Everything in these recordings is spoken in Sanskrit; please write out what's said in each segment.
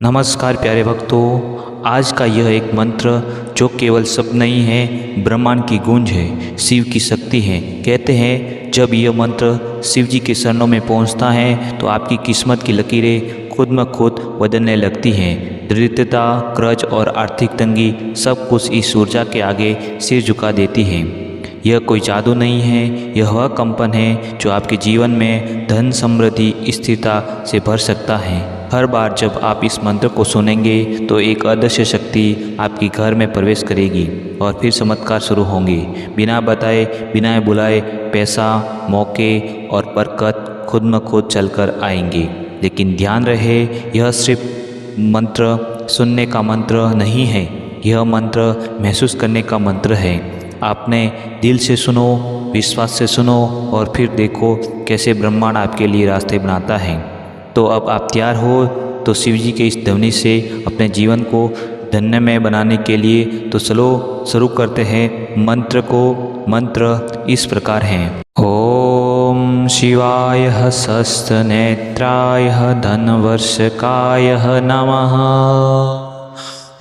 नमस्कार प्यारे भक्तों, आज का यह एक मंत्र जो केवल शब्द नहीं है, ब्रह्मांड की गूंज है, शिव की शक्ति है। कहते हैं जब यह मंत्र शिव जी के चरणों में पहुंचता है तो आपकी किस्मत की लकीरें खुद ब खुद बदलने लगती हैं। दरिद्रता, कर्ज और आर्थिक तंगी सब कुछ इस ऊर्जा के आगे सिर झुका देती है। यह कोई जादू नहीं है, यह वह कंपन है जो आपके जीवन में धन, समृद्धि, स्थिरता से भर सकता है। हर बार जब आप इस मंत्र को सुनेंगे तो एक अदृश्य शक्ति आपके घर में प्रवेश करेगी और फिर चमत्कार शुरू होंगे। बिना बताए, बिना बुलाए पैसा, मौके और बरकत खुद ब खुद चलकर आएंगे। लेकिन ध्यान रहे, यह सिर्फ मंत्र सुनने का मंत्र नहीं है, यह मंत्र महसूस करने का मंत्र है। आपने दिल से सुनो, विश्वास से सुनो और फिर देखो कैसे ब्रह्मांड आपके लिए रास्ते बनाता है। तो अब आप तैयार हो तो शिव जी के इस ध्वनि से अपने जीवन को धन्यमय बनाने के लिए तो चलो शुरू करते हैं मंत्र को। मंत्र इस प्रकार है। ओम शिवाय सहस्त्रनेत्राय धनवर्षकाय नमः।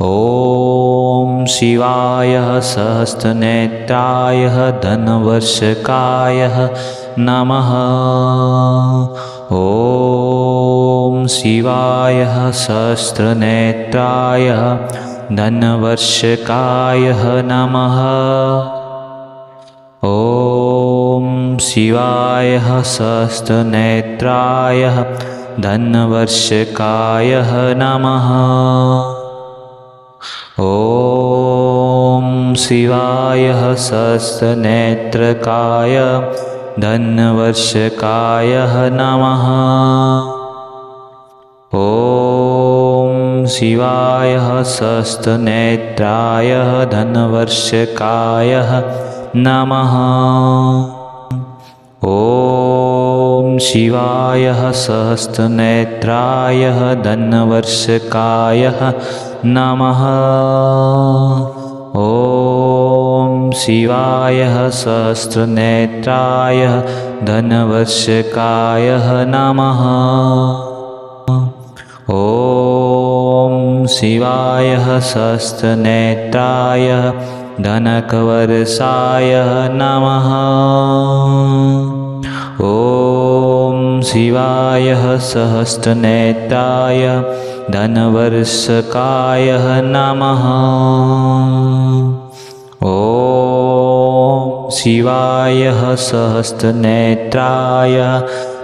ओम शिवाय सहस्त्रनेत्राय धनवर्षकाय नमः। ओम शिवाय सहस्त्रनेत्राय धनवर्षकाय नमः। ओम शिवाय सहस्त्रनेत्राय धनवर्षकाय नमः। ओम शिवाय सहस्त्रनेत्रकाय धनवर्षकाय नमः। ओम शिवाय सहस्त्रनेत्राय धनवर्षकाय नमः। ओम शिवाय सहस्त्रनेत्राय धनवर्षकाय नमः। ओम शिवाय सहस्त्रनेत्राय धनवर्षकाय नमः। ओम शिवाय सहस्त्रनेत्राय धनकवर्षाय नमः। ओम शिवाय सहस्त्रनेत्राय धनवर्षकाय नमः। ओम शिवाय सहस्त्रनेत्राय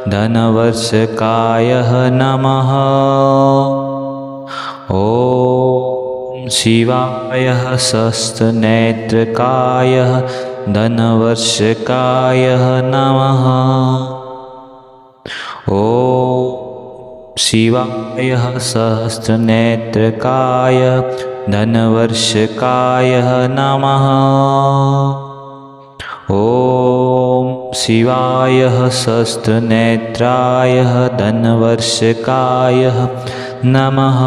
धनवर्षकाय नमः। ओम शिवाय सहस्त्रनेत्रकाय धनवर्षकाय नमः। ओम शिवाय सहस्त्रनेत्रकाय धनवर्षकाय नमः। ओम शिवाय सहस्त्रनेत्राय धनवर्षकाय नमः।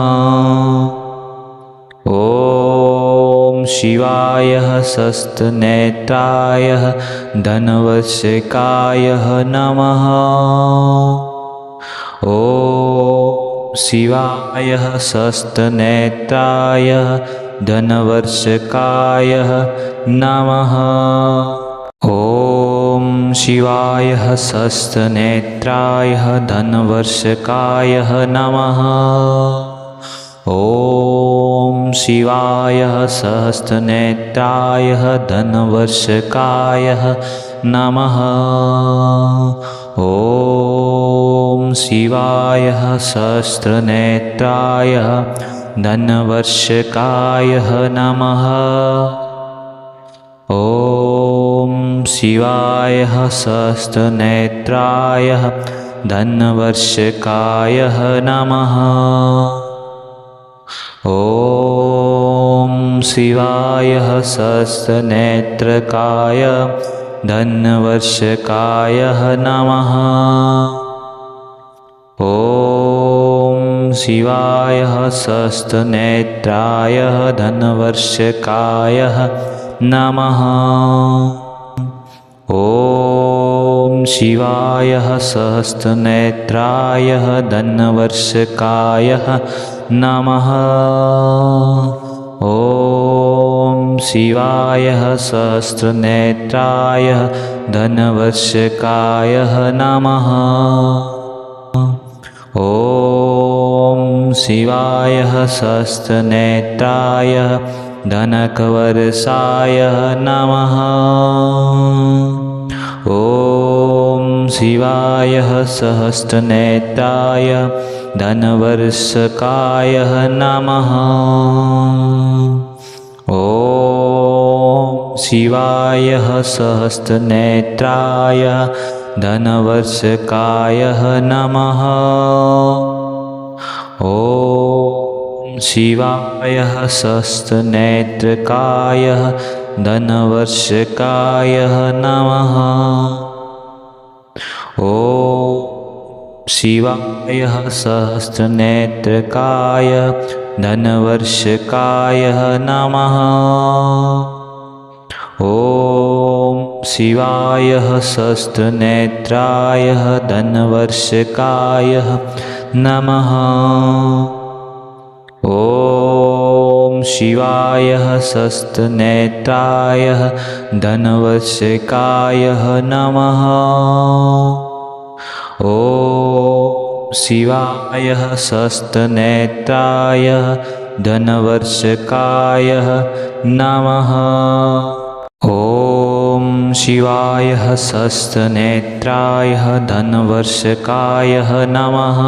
ओम शिवाय सहस्त्रनेत्राय धनवर्षकाय नमः। ओम शिवाय सहस्त्रनेत्राय धनवर्षकाय नमः। ओम शिवाय सहस्त्रनेत्राय धनवर्षकाय नमः। ओम शिवाय सहस्त्रनेत्राय धनवर्षकाय नमः। ओम शिवाय सहस्त्रनेत्राय धनवर्षकाय नमः। ओम शिवाय सहस्त्रनेत्राय धनवर्षकाय नमः। ओम शिवाय सहस्त्रनेत्रकाय धनवर्षकाय नमः। ओम शिवाय सहस्त्रनेत्राय धनवर्षकाय नमः। ओम शिवाय सहस्त्रनेत्राय धनवर्षकाय नमः। ॐ शिवाय सहस्रनेत्राय धनवर्षकाय नमः। ॐ शिवाय सहस्रनेत्राय धनकवर्षाय नमः। ॐ शिवाय सहस्रनेत्राय धनवर्षकाय नमः। ॐ शिवाय सहस्रनेत्राय धनवर्षकाय नमः। ॐ शिवाय सहस्रनेत्रकाय धनवर्षकाय नमः। ॐ शिवाय सहस्रनेत्रकाय धनवर्षकाय नमः। ॐ शिवाय सहस्रनेत्राय धनवर्षकाय नमः। ॐ शिवाय सहस्रनेत्राय धनवर्षकाय नमः। ॐ शिवाय सहस्रनेत्राय धनवर्षकाय नमः। ॐ शिवाय सहस्रनेत्राय धनवर्षकाय नमः।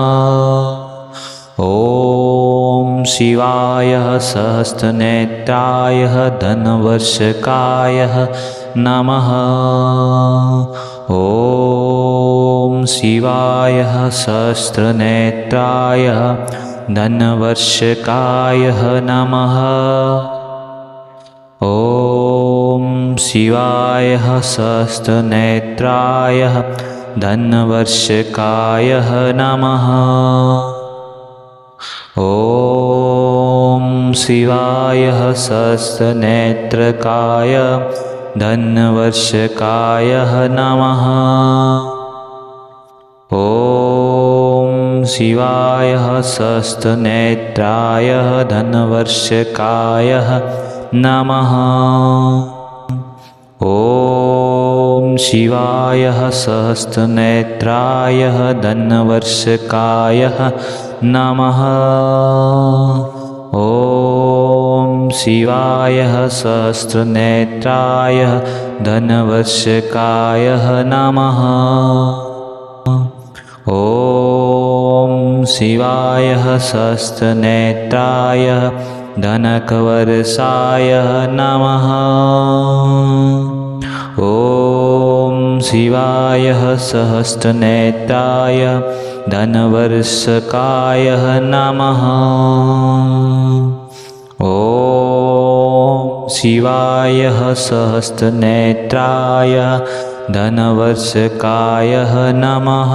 ॐ शिवाय सहस्रनेत्राय धनवर्षकाय नमः। ॐ शिवाय सहस्रनेत्राय धनवर्षकाय नमः। ॐ शिवाय सहस्रनेत्राय धनवर्षकाय नमः। ॐ शिवाय सहस्रनेत्रकाय धनवर्षकाय नमः। ॐ शिवाय सहस्रनेत्राय धनवर्षकाय नमः। ॐ शिवाय सहस्रनेत्राय धनवर्षकाय नमः। ॐ शिवाय सहस्रनेत्राय धनवर्षकाय नमः। ॐ शिवाय सहस्रनेत्राय धनकवर्षाय नमः। ॐ शिवाय सहस्रनेत्राय धनवर्षकाय नमः। ॐ शिवाय सहस्रनेत्राय धनवर्षकाय नमः।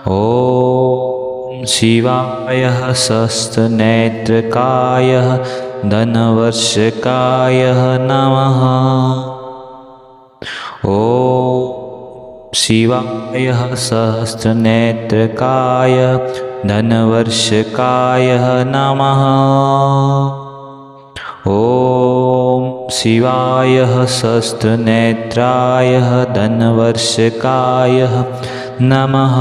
ॐ शिवाय सहस्रनेत्रकाय धनवर्षकाय नमः। ॐ शिवाय सहस्रनेत्रकाय धनवर्षकाय नमः। ॐ शिवाय सहस्रनेत्राय धनवर्षकाय नमः।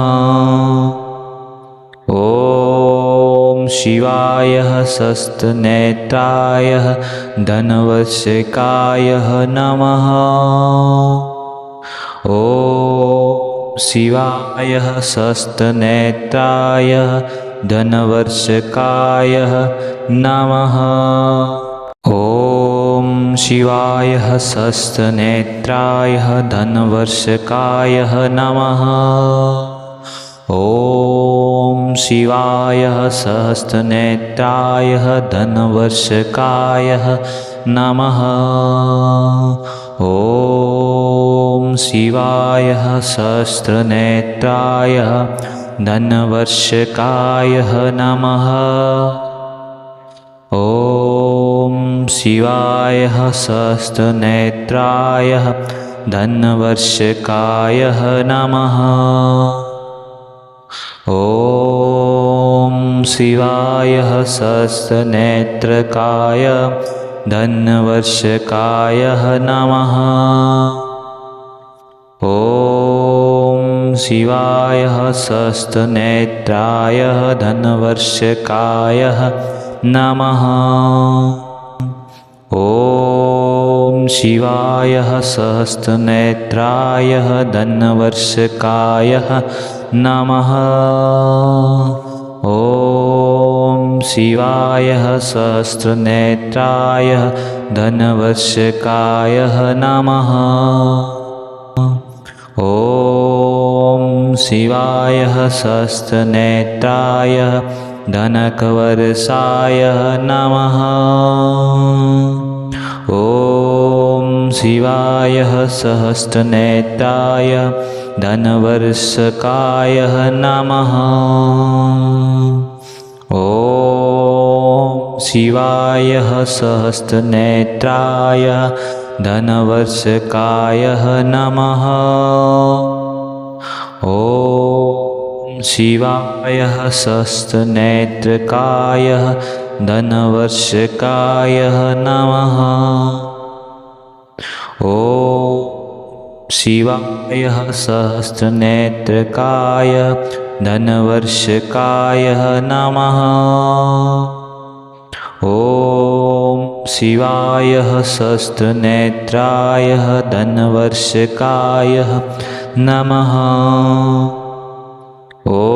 ॐ शिवाय सहस्रनेत्राय धनवर्षकाय नमः। ॐ शिवाय सहस्रनेत्राय धनवर्षकाय नमः। ॐ शिवाय सहस्रनेत्राय धनवर्षकाय नमः। ॐ शिवाय सहस्रनेत्राय धनवर्षकाय नमः। ॐ शिवाय सहस्रनेत्राय धनवर्षकाय नमः। ॐ शिवाय सहस्रनेत्राय धनवर्षकाय नमः। ॐ शिवाय सहस्रनेत्रकाय धन्वर्षकाय नमः। ॐ शिवाय सहस्रनेत्राय धन्वर्षकाय नमः। ॐ शिवाय सहस्रनेत्राय धन्वर्षकाय नमः। ॐ शिवाय सहस्रनेत्राय धन्वर्षकाय नमः। ॐ शिवाय सहस्रनेत्राय धनकवर्षाय नमः। ॐ शिवाय सहस्रनेत्राय धनवर्षकाय नमः। ॐ शिवाय सहस्रनेत्राय धनवर्षकाय नमः। ॐ शिवाय सहस्रनेत्रकाय धनवर्षकाय नमः। ॐ शिवाय सहस्रनेत्रकाय धनवर्षकाय नमः। ॐ शिवाय सहस्रनेत्राय धनवर्षकाय नमः। ॐ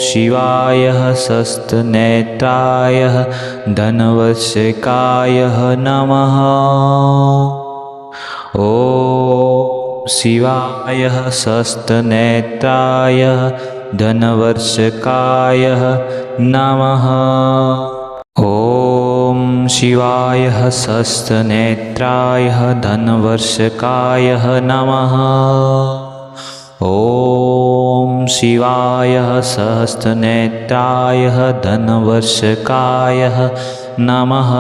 शिवाय सहस्रनेत्राय धनवर्षकाय नमः। ॐ शिवाय सहस्रनेत्राय धनवर्षकाय नमः। ॐ शिवाय सहस्रनेत्राय धनवर्षकाय नमः। ॐ शिवाय सहस्रनेत्राय धनवर्षकाय नमः।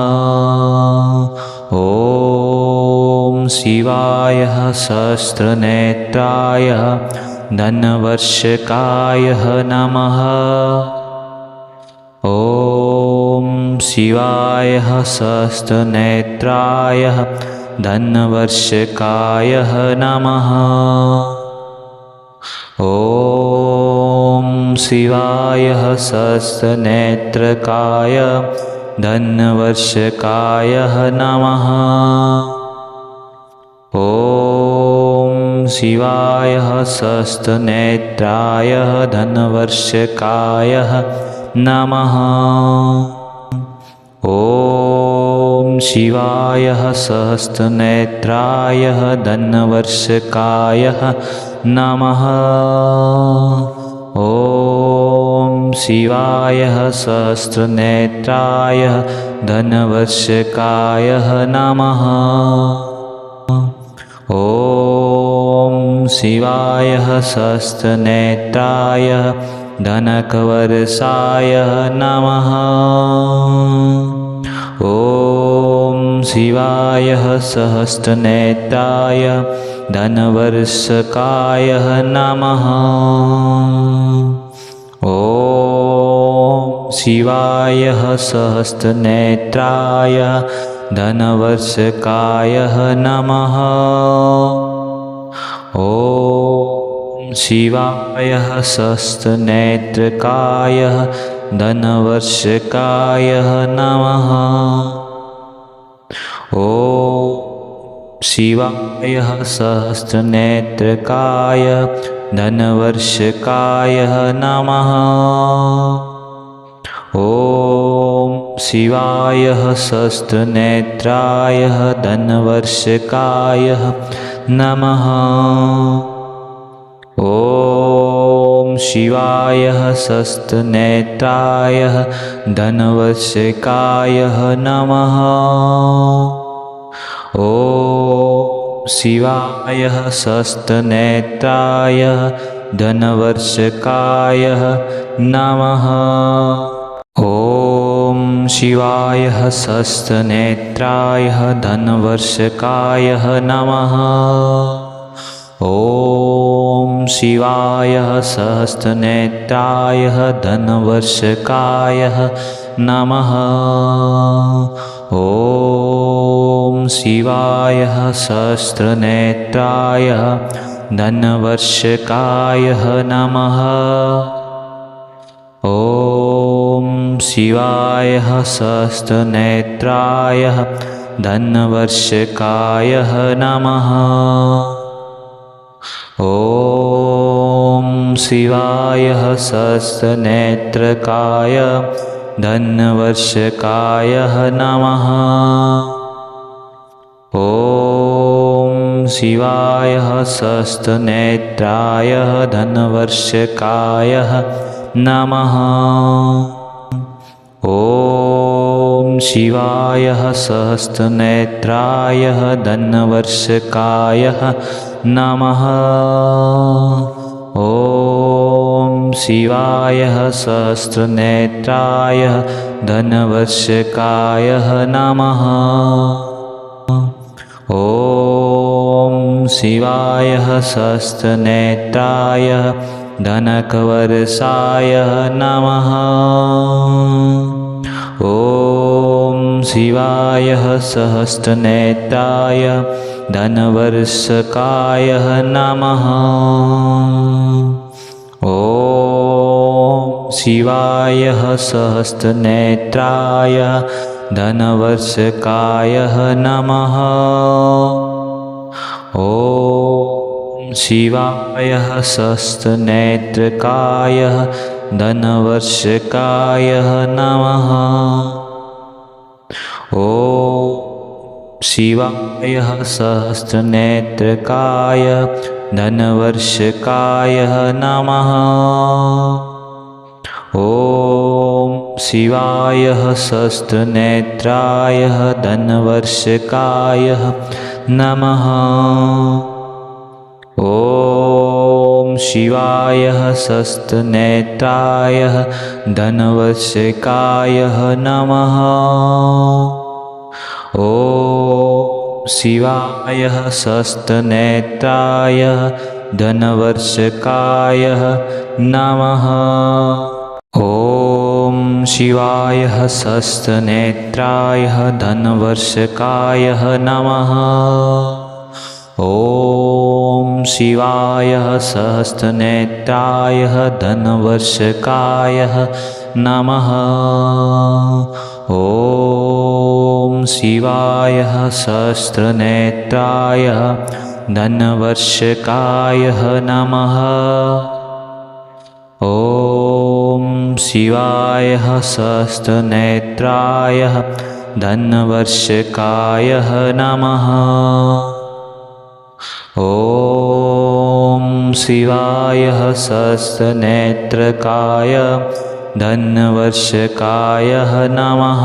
ॐ शिवाय सहस्रनेत्राय धनवर्षकाय नमः। ॐ शिवाय सहस्रनेत्राय धनवर्षकाय नमः। ॐ शिवाय सहस्रनेत्रकाय धनवर्षकाय नमः। ॐ शिवाय सहस्रनेत्राय धनवर्षकाय नमः। ॐ शिवाय सहस्रनेत्राय धनवर्षकाय नमः। ॐ शिवाय सहस्रनेत्राय धनवर्षकाय नमः। ॐ शिवाय सहस्रनेत्राय धनकवर्षाय नमः। ॐ शिवाय सहस्रनेत्राय धनवर्षकाय नमः। ॐ शिवाय सहस्रनेत्राय धनवर्षकाय नमः। ॐ शिवाय सहस्रनेत्रकाय धनवर्षकाय नमः। ॐ शिवाय सहस्रनेत्रकाय धनवर्षकाय नमः। ॐ शिवाय सहस्रनेत्राय धनवर्षकाय नमः। ॐ शिवाय सहस्रनेत्राय धनवर्षकाय नमः। ॐ शिवाय सहस्रनेत्राय धनवर्षकाय नमः। ॐ शिवाय सहस्रनेत्राय धनवर्षकाय नमः। ॐ शिवाय सहस्रनेत्राय धनवर्षकाय नमः। ॐ शिवाय सहस्रनेत्राय धनवर्षकाय नमः। ॐ शिवाय सहस्रनेत्राय धनवर्षकाय नमः। ॐ शिवाय सहस्रनेत्रकाय धनवर्षकाय नमः। ॐ शिवाय सहस्रनेत्राय धनवर्षकाय नमः। ॐ शिवाय सहस्रनेत्राय धनवर्षकाय नमः। ॐ शिवाय सहस्रनेत्राय धनवर्षकाय नमः। ॐ शिवाय सहस्रनेत्राय धनकवर्षाय नमः। ॐ शिवाय सहस्रनेत्राय धनवर्षकाय नमः। ॐ शिवाय सहस्रनेत्राय धनवर्षकाय नमः। ॐ शिवाय सहस्रनेत्रकाय धनवर्षकाय नमः। ॐ शिवाय सहस्रनेत्रकाय धनवर्षकाय नमः। ॐ शिवाय सहस्रनेत्राय धनवर्षकाय नमः। ॐ शिवाय सहस्रनेत्राय धनवर्षकाय नमः। ॐ शिवाय सहस्रनेत्राय धनवर्षकाय नमः। ॐ शिवाय सहस्रनेत्राय धनवर्षकाय नमः। ॐ शिवाय सहस्रनेत्राय धनवर्षकाय नमः। ॐ शिवाय सहस्रनेत्राय धनवर्षकाय नमः। ॐ शिवाय सहस्रनेत्राय धनवर्षकाय नमः। ॐ शिवाय सहस्रनेत्रकाय धनवर्षकाय नमः।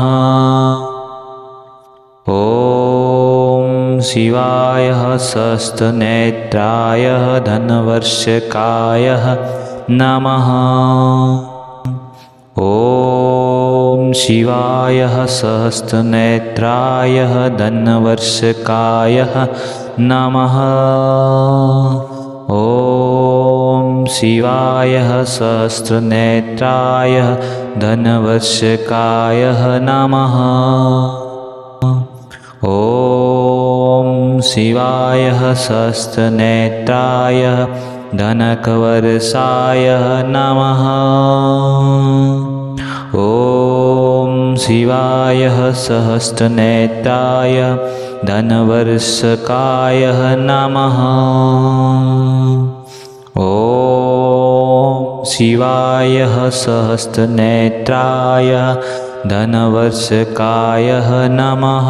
ॐ शिवाय सहस्रनेत्राय धनवर्षकाय नमः। ॐ शिवाय सहस्रनेत्राय धनवर्षकाय नमः। ॐ शिवाय सहस्रनेत्राय धनवर्षकाय नमः। ॐ शिवाय सहस्रनेत्राय धनकवर्षाय नमः। ॐ शिवाय सहस्रनेत्राय धनवर्षकाय नमः। ॐ शिवाय सहस्रनेत्राय धनवर्षकाय नमः।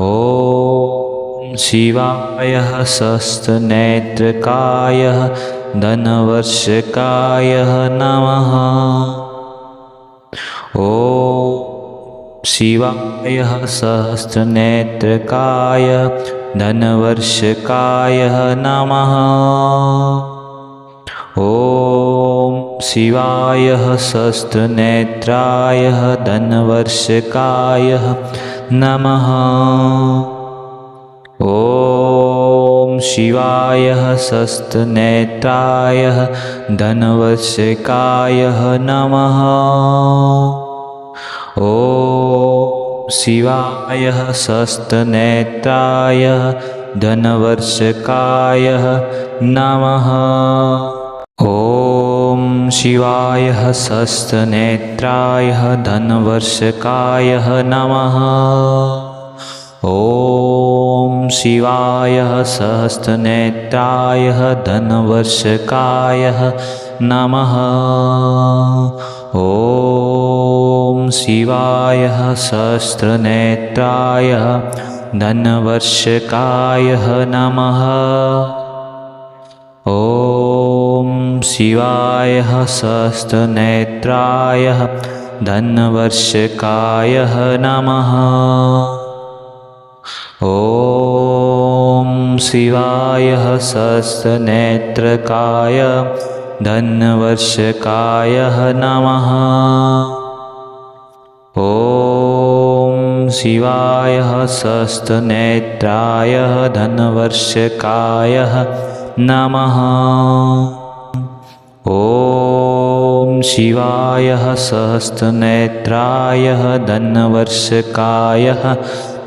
ॐ शिवाय सहस्रनेत्रकाय धनवर्षकाय नमः। ॐ शिवाय सहस्रनेत्रकाय धनवर्षकाय नमः। ॐ शिवाय सहस्रनेत्राय धनवर्षकाय नमः। ॐ शिवाय सहस्रनेत्राय धनवशकाय नमः। ॐ शिवाय सहस्रनेत्राय धनवर्षकाय नमः। ॐ शिवाय सहस्रनेत्राय धनवर्षकाय नमः। ॐ शिवाय सहस्रनेत्राय धनवर्षकाय नमः। ॐ शिवाय सहस्रनेत्राय धनवर्षकाय नमः। ॐ शिवाय सहस्रनेत्राय धनवर्षकाय नमः। ॐ शिवाय सहस्रनेत्रकाय धनवर्षकाय नमः। ॐ शिवाय सहस्रनेत्राय धनवर्षकाय नमः। ॐ शिवाय सहस्रनेत्राय धनवर्षकाय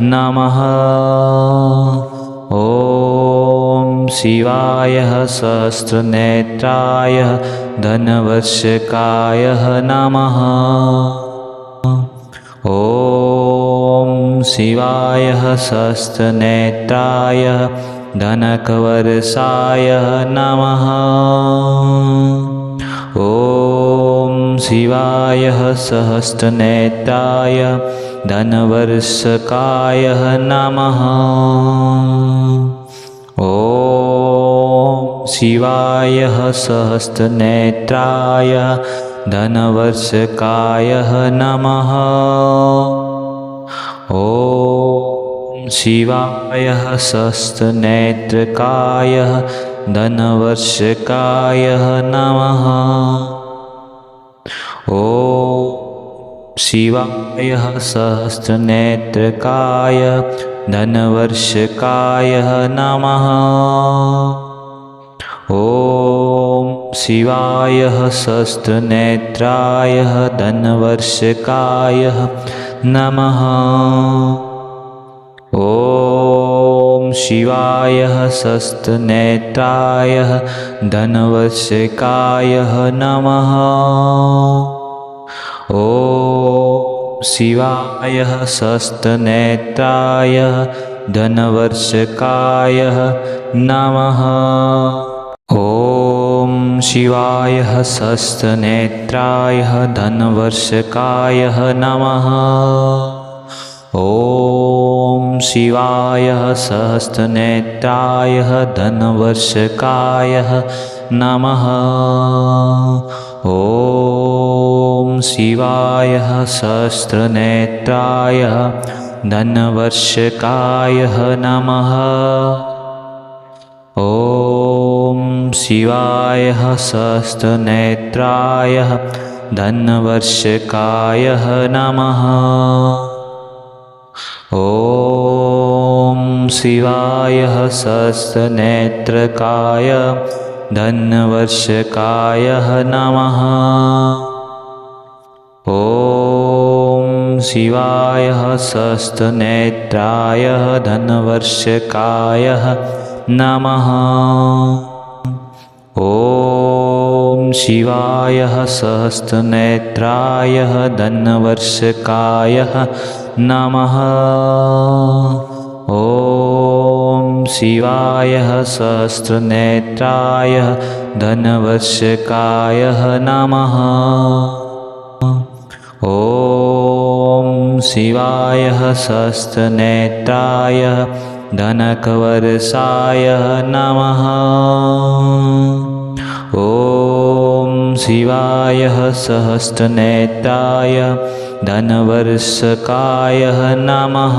नमः। ॐ शिवाय सहस्रनेत्राय धनवर्षकाय नमः। ॐ शिवाय सहस्रनेत्राय धनकवर्षाय नमः। ॐ शिवाय सहस्रनेत्राय धनवर्षकाय नमः। ॐ शिवाय सहस्रनेत्राय धनवर्षकाय नमः। ॐ शिवाय सहस्रनेत्रकाय धनवर्षकाय नमः। ॐ शिवाय सहस्रनेत्रकाय धनवर्षकाय नमः। ॐ शिवाय सहस्रनेत्राय धनवर्षकाय नमः। ॐ शिवाय सहस्रनेत्राय धनवर्षकाय नमः। ॐ शिवाय सहस्रनेत्राय धनवर्षकाय नमः। ॐ शिवाय सहस्रनेत्राय धनवर्षकाय नमः। ॐ शिवाय सहस्रनेत्राय धनवर्षकाय नमः। ॐ शिवाय सहस्रनेत्राय धनवर्षकाय नमः। ॐ शिवाय सहस्रनेत्राय धनवर्षकाय नमः। ॐ शिवाय सहस्रनेत्रकाय धनवर्षकाय नमः। ॐ शिवाय सहस्रनेत्राय धनवर्षकाय नमः। ॐ शिवाय सहस्रनेत्राय धनवर्षकाय नमः। ॐ शिवाय सहस्रनेत्राय धनवर्षकाय नमः। ॐ शिवाय सहस्रनेत्राय धनकवर्षाय नमः। ॐ शिवाय सहस्रनेत्राय धनवर्षकाय नमः।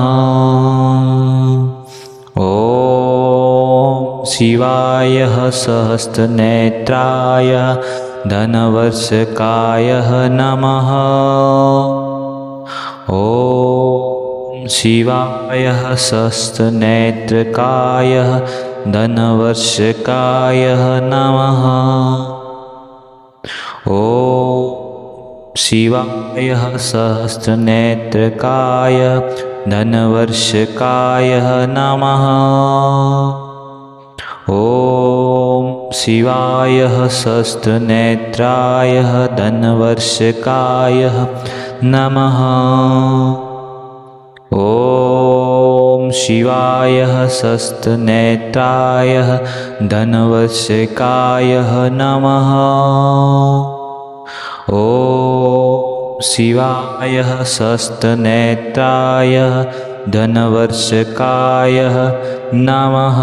ॐ शिवाय सहस्रनेत्राय धनवर्षकाय नमः। ॐ शिवाय सहस्रनेत्रकाय धनवर्षकाय नमः। ॐ शिवाय सहस्रनेत्रकाय धनवर्षकाय नमः। ॐ शिवाय सहस्रनेत्राय धनवर्षकाय नमः। ॐ शिवाय सहस्रनेत्राय धनवर्षकाय नमः। ॐ शिवाय सहस्रनेत्राय धनवर्षकाय नमः।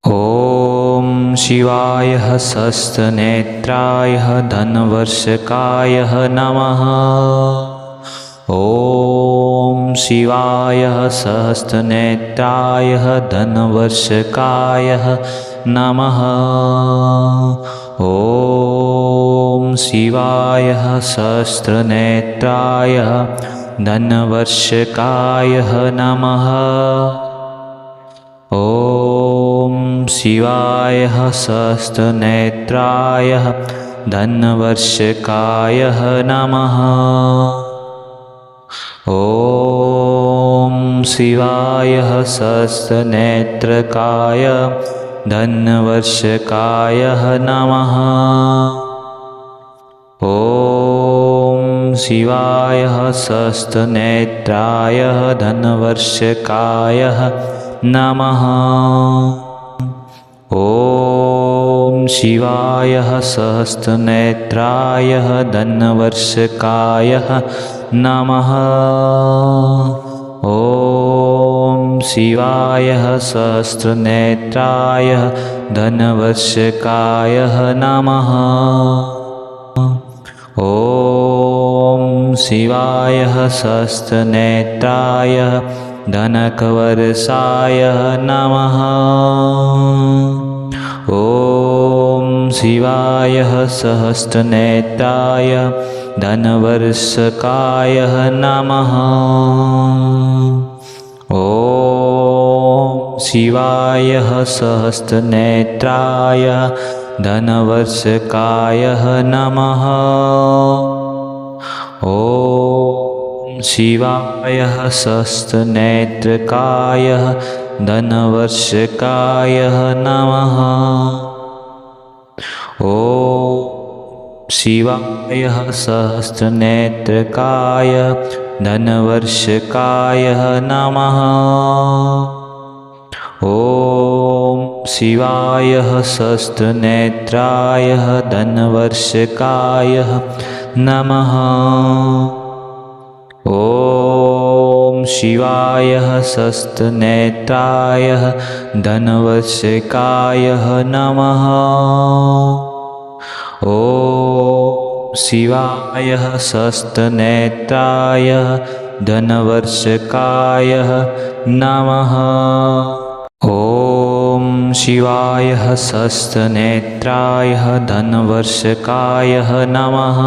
ॐ शिवाय सहस्रनेत्राय धनवर्षकाय नमः। ॐ शिवाय सहस्रनेत्राय धनवर्षकाय नमः। ॐ शिवाय सहस्रनेत्राय धनवर्षकाय नमः। ॐ शिवाय सहस्रनेत्राय धनवर्षकाय नमः। ॐ शिवाय सहस्रनेत्रकाय धनवर्षकाय नमः। ॐ शिवाय सहस्रनेत्राय धनवर्षकाय नमः। ॐ शिवाय सहस्रनेत्राय धनवर्षकाय नमः। ॐ शिवाय सहस्रनेत्राय धनवर्षकाय नमः। ॐ शिवाय सहस्रनेत्राय धनकवर्षाय नमः। ॐ शिवाय सहस्रनेत्राय धनवर्षकाय नमः। ॐ शिवाय सहस्रनेत्राय धनवर्षकाय नमः। ॐ शिवाय सहस्रनेत्रकाय धनवर्षकाय नमः। ॐ शिवाय सहस्रनेत्रकाय धनवर्षकाय नमः। ॐ शिवाय सहस्रनेत्राय धनवर्षकाय नमः। ॐ शिवाय सहस्रनेत्राय धनवर्षकाय नमः। ॐ शिवाय सहस्रनेत्राय धनवर्षकाय नमः। ॐ शिवाय सहस्रनेत्राय धनवर्षकाय नमः।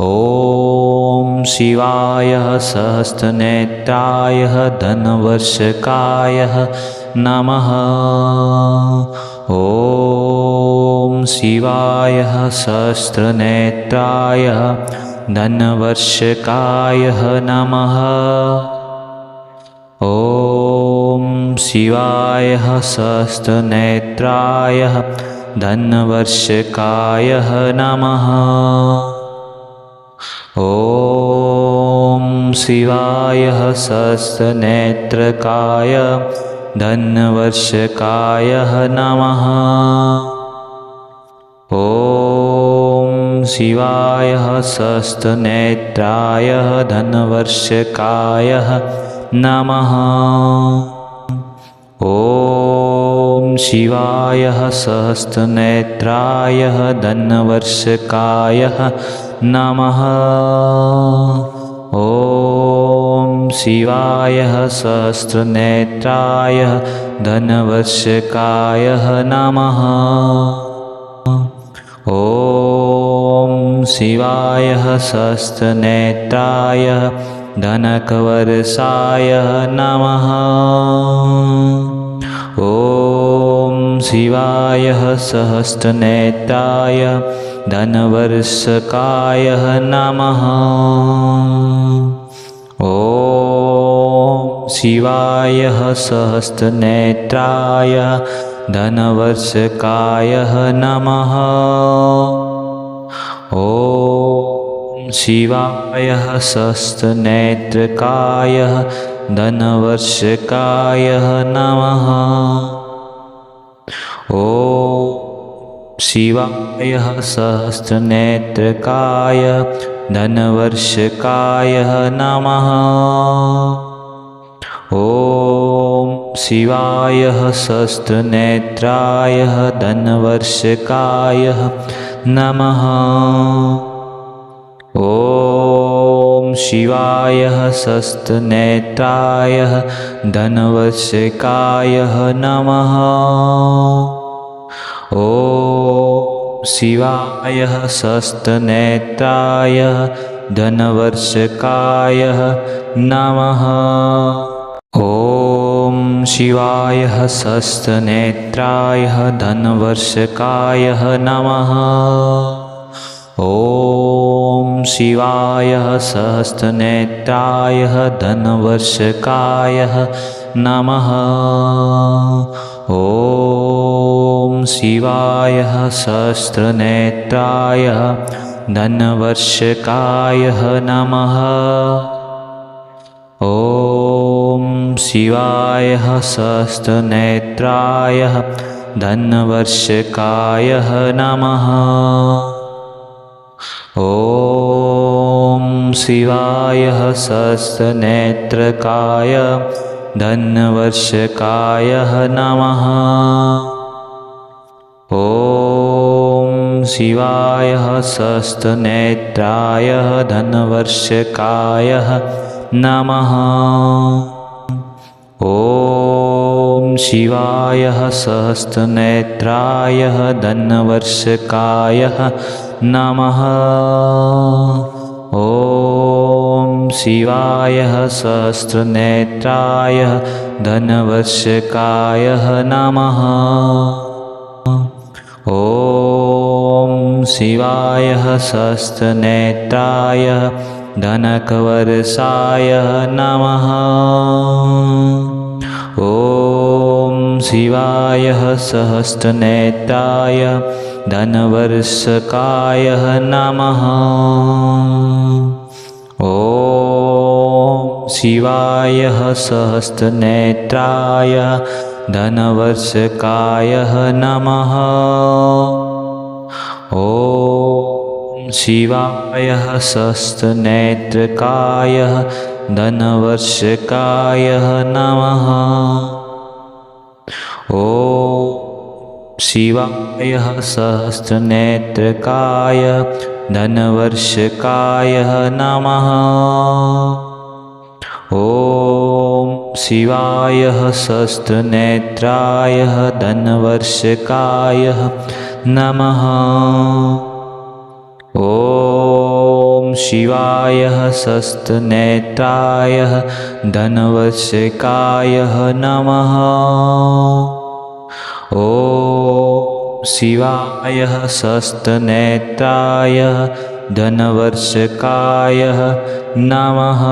ॐ शिवाय सहस्रनेत्राय धनवर्षकाय नमः। ॐ शिवाय सहस्रनेत्राय धनवर्षकाय नमः। ॐ शिवाय सहस्रनेत्राय धनवर्षकाय नमः। ॐ शिवाय सहस्रनेत्रकाय धनवर्षकाय नमः। ॐ शिवाय सहस्रनेत्राय धनवर्षकाय नमः। ॐ शिवाय सहस्रनेत्राय धनवर्षकाय नमः। ॐ शिवाय सहस्रनेत्राय धनवर्षकाय नमः। ॐ शिवाय सहस्रनेत्राय धनकवर्षाय नमः। ॐ शिवाय सहस्रनेत्राय धनवर्षकाय नमः। ॐ शिवाय सहस्रनेत्राय धनवर्षकाय नमः। ॐ शिवाय सहस्रनेत्रकाय धनवर्षकाय नमः। ॐ शिवाय सहस्रनेत्रकाय धनवर्षकाय नमः। ॐ शिवाय सहस्रनेत्राय धनवर्षकाय नमः। ॐ शिवाय सहस्रनेत्राय धनवर्षकाय नमः। ॐ शिवाय सहस्रनेत्राय धनवर्षकाय नमः। ॐ शिवाय सहस्रनेत्राय धनवर्षकाय नमः। ॐ शिवाय सहस्रनेत्राय धनवर्षकाय नमः। ॐ शिवाय सहस्रनेत्राय धनवर्षकाय नमः। ॐ शिवाय सहस्रनेत्राय धनवर्षकाय नमः। ॐ शिवाय सहस्रनेत्रकाय धनवर्षकाय नमः। ॐ शिवाय सहस्रनेत्राय धनवर्षकाय नमः। ॐ शिवाय सहस्रनेत्राय धनवर्षकाय नमः। ॐ शिवाय सहस्रनेत्राय धनवर्षकाय नमः। ॐ शिवाय सहस्रनेत्राय धनकवर्षाय नमः। ॐ शिवाय सहस्रनेत्राय धनवर्षकाय नमः। ॐ शिवाय सहस्रनेत्राय धनवर्षकाय नमः। ॐ शिवाय सहस्रनेत्रकाय धनवर्षकाय नमः। ॐ शिवाय सहस्रनेत्रकाय धनवर्षकाय नमः। ॐ शिवाय सहस्रनेत्राय धनवर्षकाय नमः। ॐ शिवाय सहस्रनेत्राय धनवर्षकाय नमः। ॐ शिवाय सहस्रनेत्राय धनवर्षकाय नमः।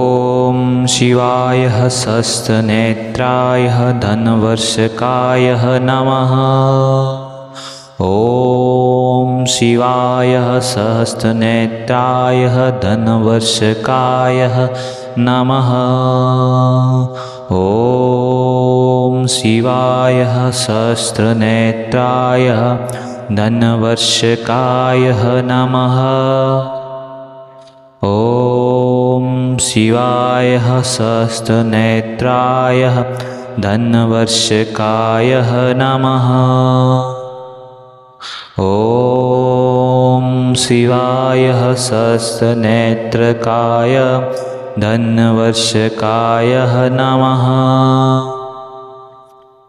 ॐ शिवाय सहस्रनेत्राय धनवर्षकाय नमः। ॐ शिवाय सहस्रनेत्राय धनवर्षकाय नमः। ॐ शिवाय सहस्रनेत्राय धनवर्षकाय नमः। ॐ शिवाय सहस्रनेत्राय धनवर्षकाय नमः। ॐ शिवाय सहस्रनेत्रकाय धनवर्षकाय नमः।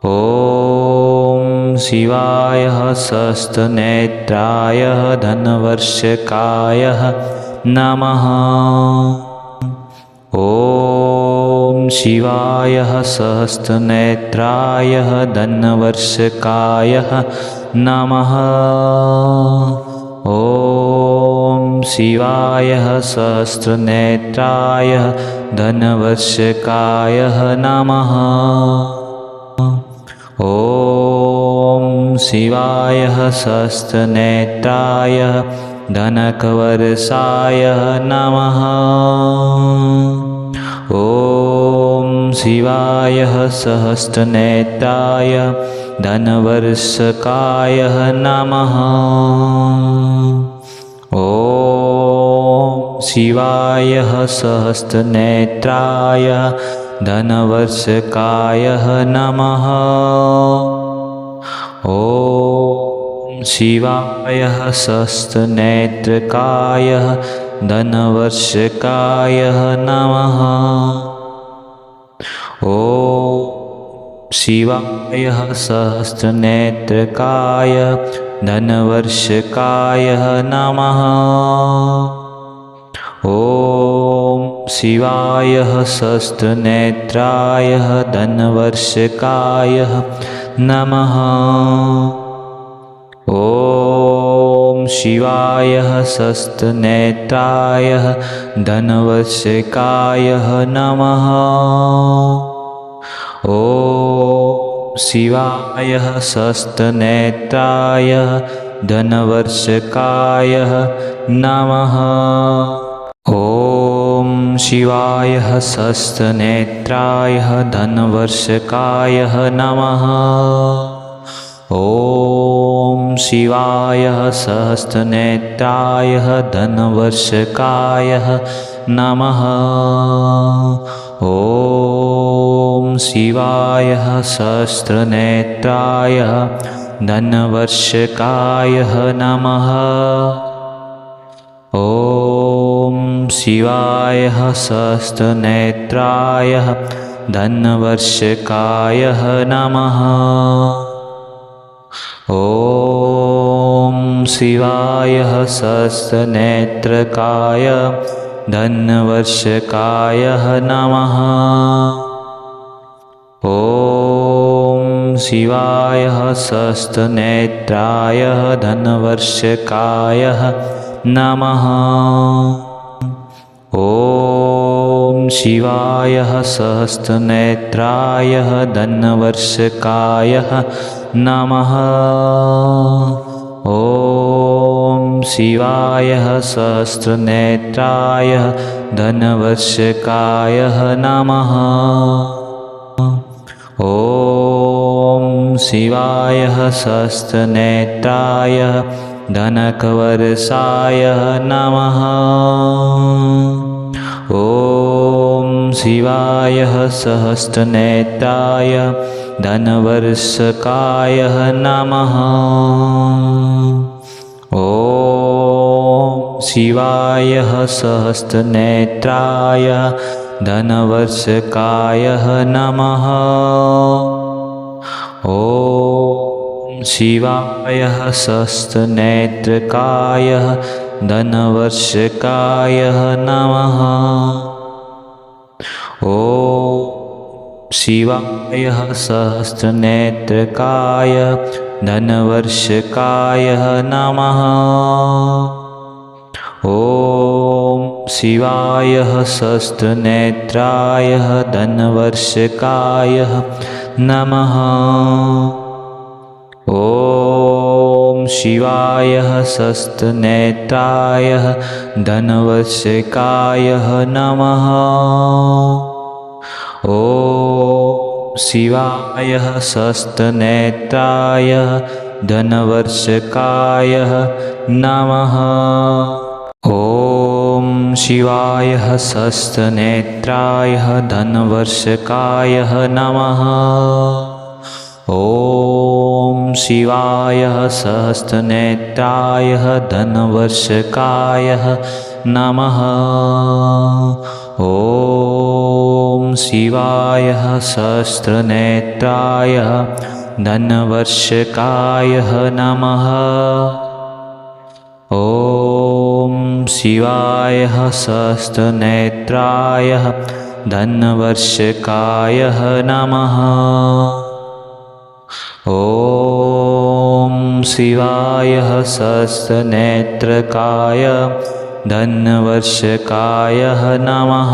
ॐ शिवाय सहस्रनेत्राय धनवर्षकाय नमः। ॐ शिवाय सहस्रनेत्राय धन्वर्षकाय नमः। ॐ शिवाय सहस्रनेत्राय धन्वर्षकाय नमः। ॐ शिवाय सहस्रनेत्राय धनकवर्षाय नमः। ॐ शिवाय सहस्रनेत्राय धनवर्षकाय नमः। ॐ शिवाय सहस्रनेत्राय धनवर्षकाय नमः। ॐ शिवाय सहस्रनेत्रकाय धनवर्षकाय नमः। ॐ शिवाय सहस्रनेत्रकाय धनवर्षकाय नमः। ॐ शिवाय सहस्रनेत्राय धनवर्षकाय नमः। ॐ शिवाय सहस्रनेत्राय धनवर्षकाय नमः। ॐ शिवाय सहस्रनेत्राय धनवर्षकाय नमः। ॐ शिवाय सहस्रनेत्राय धनवर्षकाय नमः। ॐ शिवाय सहस्रनेत्राय धनवर्षकाय नमः। ॐ शिवाय सहस्रनेत्राय धनवर्षकाय नमः। ॐ शिवाय सहस्रनेत्राय धनवर्षकाय नमः। ॐ शिवाय सहस्रनेत्रकाय धनवर्षकाय नमः। ॐ शिवाय सहस्रनेत्राय धनवर्षकाय नमः। ॐ शिवाय सहस्रनेत्राय धनवर्षकाय नमः। ॐ शिवाय सहस्रनेत्राय धनवर्षकाय नमः। ॐ शिवाय सहस्रनेत्राय धनकवर्षाय नमः। ॐ शिवाय सहस्रनेत्राय धनवर्षकाय नमः। ॐ शिवाय सहस्रनेत्राय धनवर्षकाय नमः। ॐ शिवाय सहस्रनेत्रकाय धनवर्षकाय नमः। ॐ शिवाय सहस्रनेत्रकाय धनवर्षकाय नमः। ॐ शिवाय सहस्रनेत्राय धनवर्षकाय नमः। ॐ शिवाय सहस्रनेत्राय धनवर्षकाय नमः। ॐ शिवाय सहस्रनेत्राय धनवर्षकाय नमः। ॐ शिवाय सहस्रनेत्राय धनवर्षकाय नमः। ॐ शिवाय सहस्रनेत्राय धनवर्षकाय नमः। ॐ शिवाय सहस्रनेत्राय धनवर्षकाय नमः। ॐ शिवाय सहस्रनेत्राय धनवर्षकाय नमः। ॐ शिवाय सहस्रनेत्रकाय धनवर्षकाय नमः।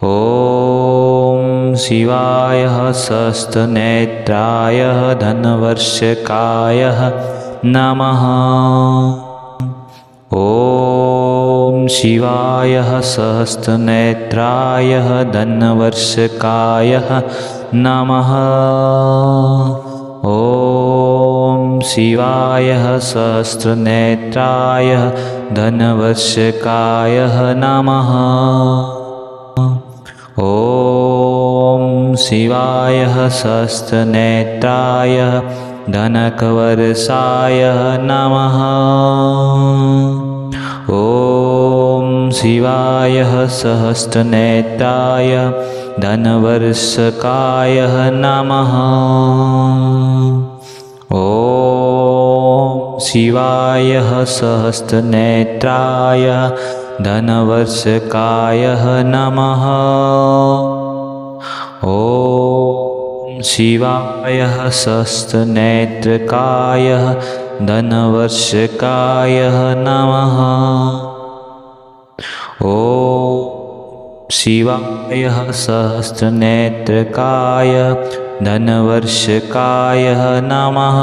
ॐ शिवाय सहस्रनेत्राय धनवर्षकाय नमः। ॐ शिवाय सहस्रनेत्राय धनवर्षकाय नमः। ॐ शिवाय सहस्रनेत्राय धनवर्षकाय नमः। ॐ शिवाय सहस्रनेत्राय धनकवर्षाय नमः। ॐ शिवाय सहस्रनेत्राय धनवर्षकाय नमः। ॐ शिवाय सहस्रनेत्राय धनवर्षकाय नमः। ॐ शिवाय सहस्रनेत्रकाय धनवर्षकाय नमः। ॐ शिवाय सहस्रनेत्रकाय धनवर्षकाय नमः।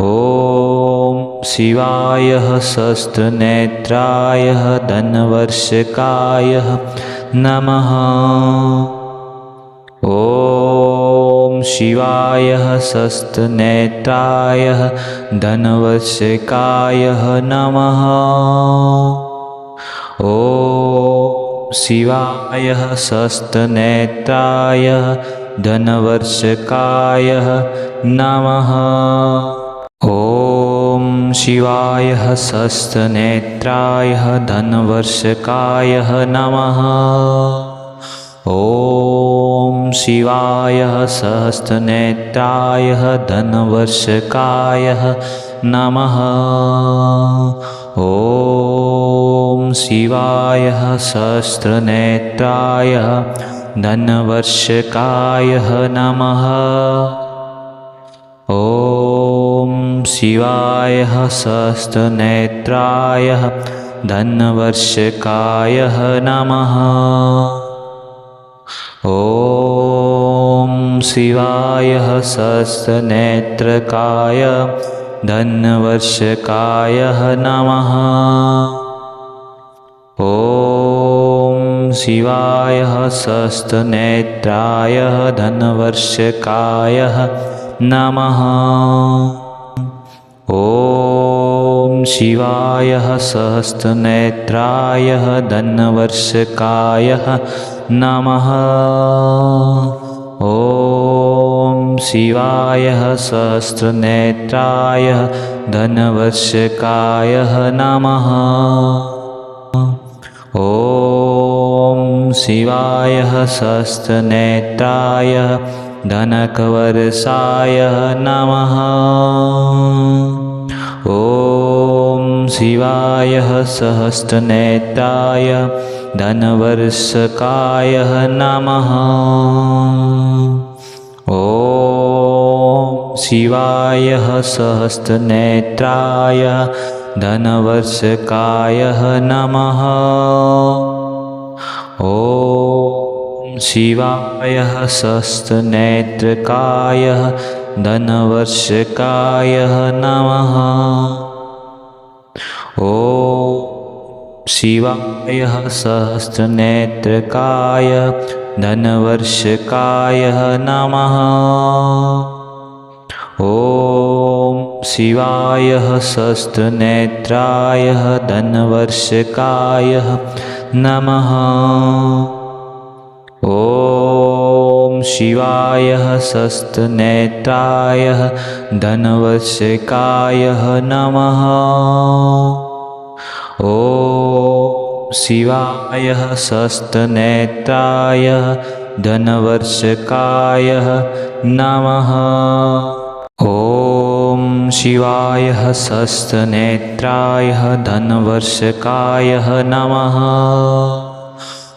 ॐ शिवाय सहस्रनेत्राय धनवर्षकाय नमः। ॐ शिवाय सहस्रनेत्राय धनवर्षकाय नमः। ॐ शिवाय सहस्रनेत्राय धनवर्षकाय नमः। ॐ शिवाय सहस्रनेत्राय धनवर्षकाय नमः। ॐ शिवाय सहस्रनेत्राय धनवर्षकाय नमः। ॐ शिवाय सहस्रनेत्राय धनवर्षकाय नमः। ॐ शिवाय सहस्रनेत्राय धनवर्षकाय नमः। ॐ शिवाय सहस्रनेत्रकाय धनवर्षकाय नमः। ॐ शिवाय सहस्रनेत्राय धनवर्षकाय नमः। ॐ शिवाय सहस्रनेत्राय धनवर्षकाय नमः। ॐ शिवाय सहस्रनेत्राय धनवर्षकाय नमः। ॐ शिवाय सहस्रनेत्राय धनकवर्षाय नमः। ॐ शिवाय सहस्रनेत्राय धनवर्षकाय नमः। ॐ शिवाय सहस्रनेत्राय धनवर्षकाय नमः। ॐ शिवाय सहस्रनेत्रकाय धनवर्षकाय नमः। ॐ शिवाय सहस्रनेत्रकाय धनवर्षकाय नमः। ॐ शिवाय सहस्रनेत्राय धनवर्षकाय नमः। ॐ शिवाय सहस्रनेत्राय धनवर्षकाय नमः। ॐ शिवाय सहस्रनेत्राय धनवर्षकाय नमः। ॐ शिवाय सहस्रनेत्राय धनवर्षकाय नमः।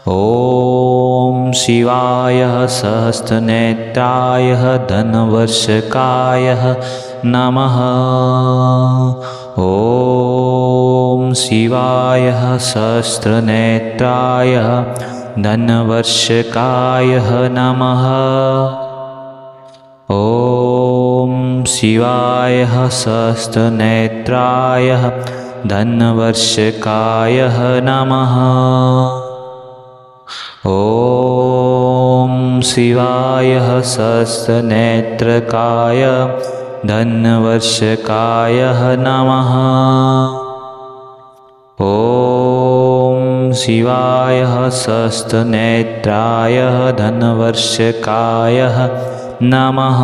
ॐ शिवाय सहस्रनेत्राय धनवर्षकाय नमः। ॐ शिवाय सहस्रनेत्राय धनवर्षकाय नमः। ॐ शिवाय सहस्रनेत्राय धनवर्षकाय नमः। ॐ शिवाय सहस्रनेत्रकाय धनवर्षकाय नमः। ॐ शिवाय सहस्रनेत्राय धनवर्षकाय नमः।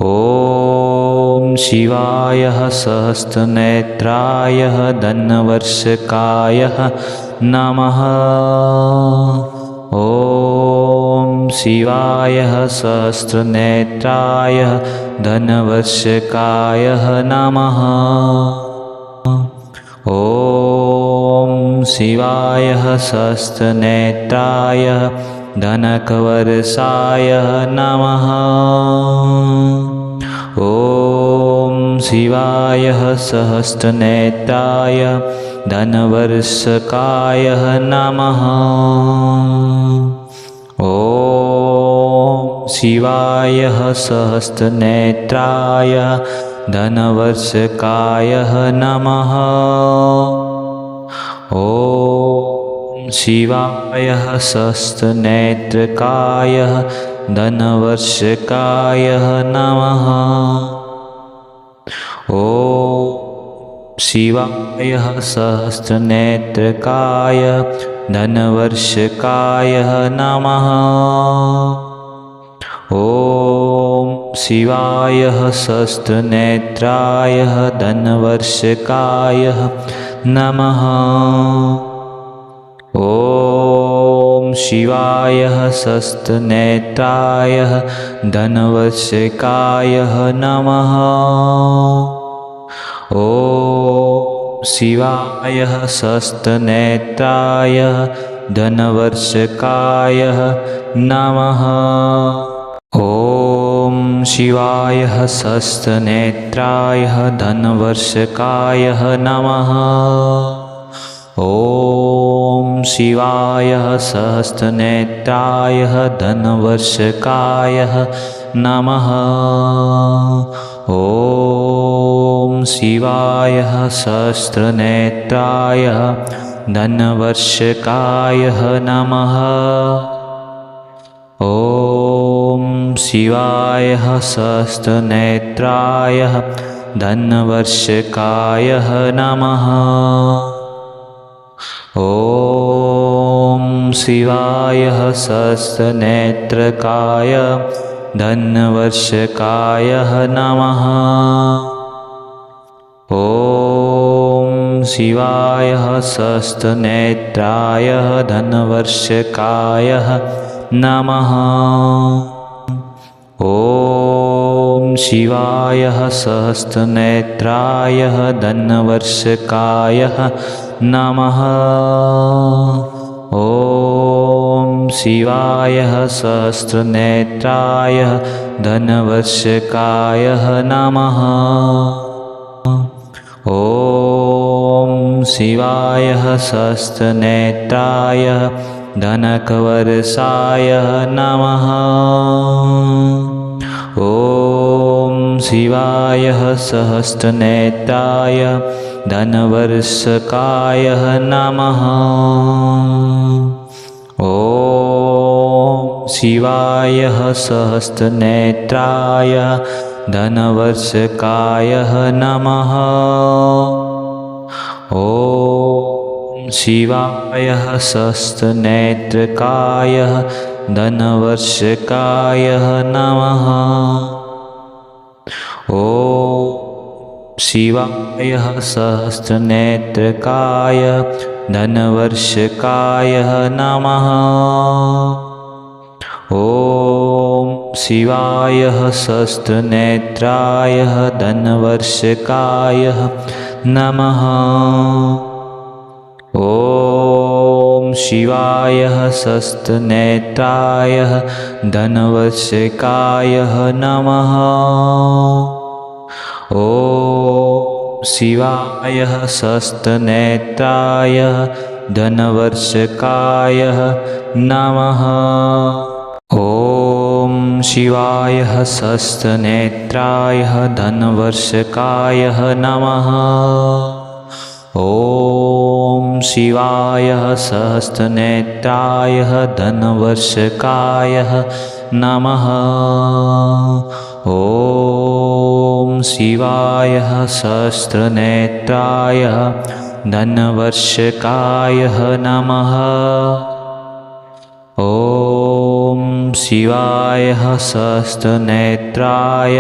ॐ शिवाय सहस्रनेत्राय धनवर्षकाय नमः। ॐ शिवाय सहस्रनेत्राय धनवर्षकाय नमः। ॐ शिवाय सहस्रनेत्राय धनकवर्षाय नमः। ॐ शिवाय सहस्रनेत्राय धनवर्षकाय नमः। ॐ शिवाय सहस्रनेत्राय धनवर्षकाय नमः। ॐ शिवाय सहस्रनेत्रकाय धनवर्षकाय नमः। ॐ शिवाय सहस्रनेत्रकाय धनवर्षकाय नमः। ॐ शिवाय सहस्रनेत्राय धनवर्षकाय नमः। ॐ शिवाय सहस्रनेत्राय धनवर्षकाय नमः। ॐ शिवाय सहस्रनेत्राय धनवर्षकाय नमः। ॐ शिवाय सहस्रनेत्राय धनवर्षकाय नमः। ॐ शिवाय सहस्रनेत्राय धनवर्षकाय नमः। ॐ शिवाय सहस्रनेत्राय धनवर्षकाय नमः। ॐ शिवाय सहस्रनेत्राय धनवर्षकाय नमः। ॐ शिवाय सहस्रनेत्रकाय धनवर्षकाय नमः। ॐ शिवाय सहस्रनेत्राय धनवर्षकाय नमः। ॐ शिवाय सहस्रनेत्राय धनवर्षकाय नमः। ॐ शिवाय सहस्रनेत्राय धनवर्षकाय नमः। ॐ शिवाय सहस्रनेत्राय धनकवर्षाय नमः। ॐ शिवाय सहस्रनेत्राय धनवर्षकाय नमः। ॐ शिवाय सहस्रनेत्राय धनवर्षकाय नमः। ॐ शिवाय सहस्रनेत्रकाय धनवर्षकाय नमः। ॐ शिवाय सहस्रनेत्रकाय धनवर्षकाय नमः। ॐ शिवाय सहस्रनेत्राय धनवर्षकाय नमः। ॐ शिवाय सहस्रनेत्राय धनवर्षकाय नमः। ॐ शिवाय सहस्रनेत्राय धनवर्षकाय नमः। ॐ शिवाय सहस्रनेत्राय धनवर्षकाय नमः। ॐ शिवाय सहस्रनेत्राय धनवर्षकाय नमः। ॐ शिवाय सहस्रनेत्राय धनवर्षकाय नमः। ॐ शिवाय सहस्रनेत्राय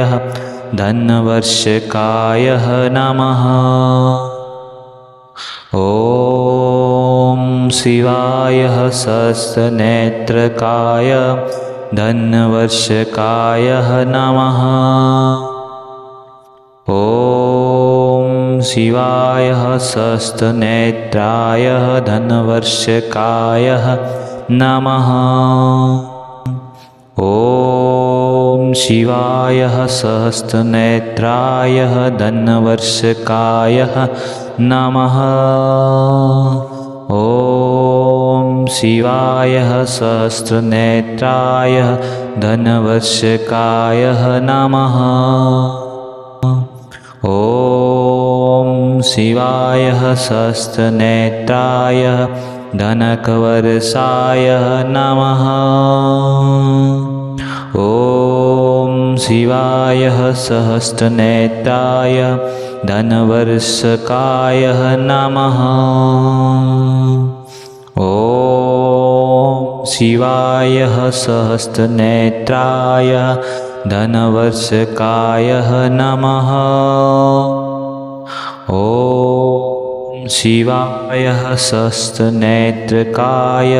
धनवर्षकाय नमः। ॐ शिवाय सहस्रनेत्रकाय धनवर्षकाय नमः। ॐ शिवाय सहस्रनेत्राय धनवर्षकाय नमः। ॐ शिवाय सहस्रनेत्राय धनवर्षकाय नमः। ॐ शिवाय सहस्रनेत्राय धनवर्षकाय नमः। ॐ शिवाय सहस्रनेत्राय धनकवर्षाय नमः। ॐ शिवाय सहस्रनेत्राय धनवर्षकाय नमः। ॐ शिवाय सहस्रनेत्राय धनवर्षकाय नमः। ॐ शिवाय सहस्रनेत्रकाय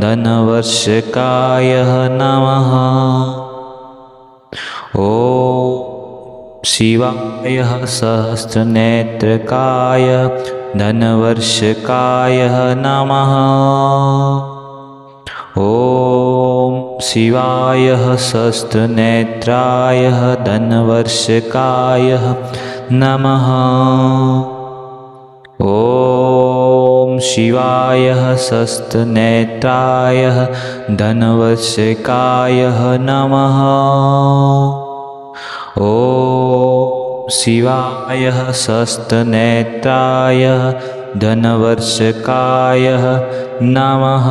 धनवर्षकाय नमः। ॐ शिवाय सहस्रनेत्रकाय धनवर्षकाय नमः। ॐ शिवाय सहस्रनेत्राय धनवर्षकाय नमः। ॐ शिवाय सहस्रनेत्राय धनवर्षकाय नमः। ॐ शिवाय सहस्रनेत्राय धनवर्षकाय नमः।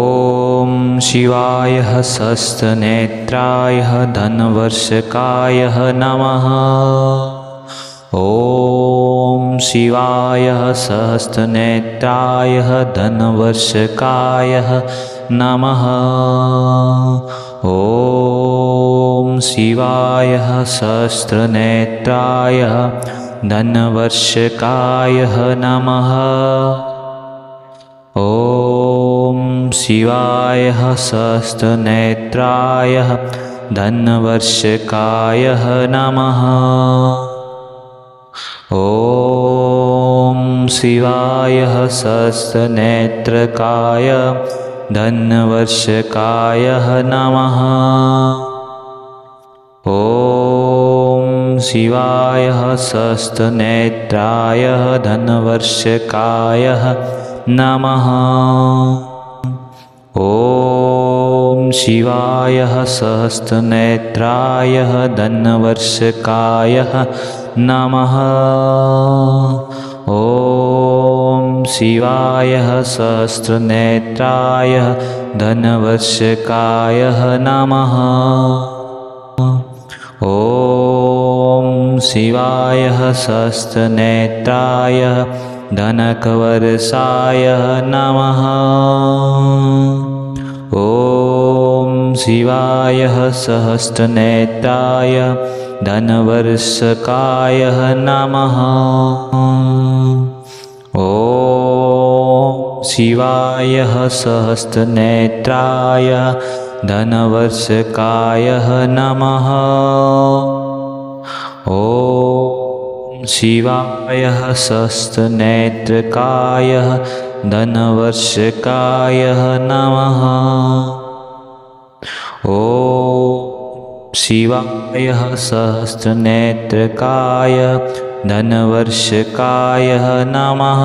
ॐ शिवाय सहस्रनेत्राय धनवर्षकाय नमः। ॐ शिवाय सहस्रनेत्राय धनवर्षकाय नमः। ॐ शिवाय सहस्रनेत्राय धनवर्षकाय नमः। ॐ शिवाय सहस्रनेत्राय धनवर्षकाय नमः। ॐ शिवाय सहस्रनेत्रकाय धनवर्षकाय नमः। ॐ शिवाय सहस्रनेत्राय धनवर्षकाय नमः। ॐ शिवाय सहस्रनेत्राय धनवर्षकाय नमः। ॐ शिवाय सहस्रनेत्राय धनवर्षकाय नमः। ॐ शिवाय सहस्रनेत्राय धनकवर्षाय नमः। ॐ शिवाय सहस्रनेत्राय धनवर्षकाय नमः। ॐ शिवाय सहस्रनेत्राय धनवर्षकाय नमः। ॐ शिवाय सहस्रनेत्रकाय धनवर्षकाय नमः। ॐ शिवाय सहस्रनेत्रकाय धनवर्षकाय नमः।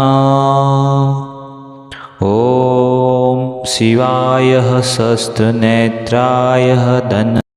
ॐ शिवाय सहस्रनेत्राय धन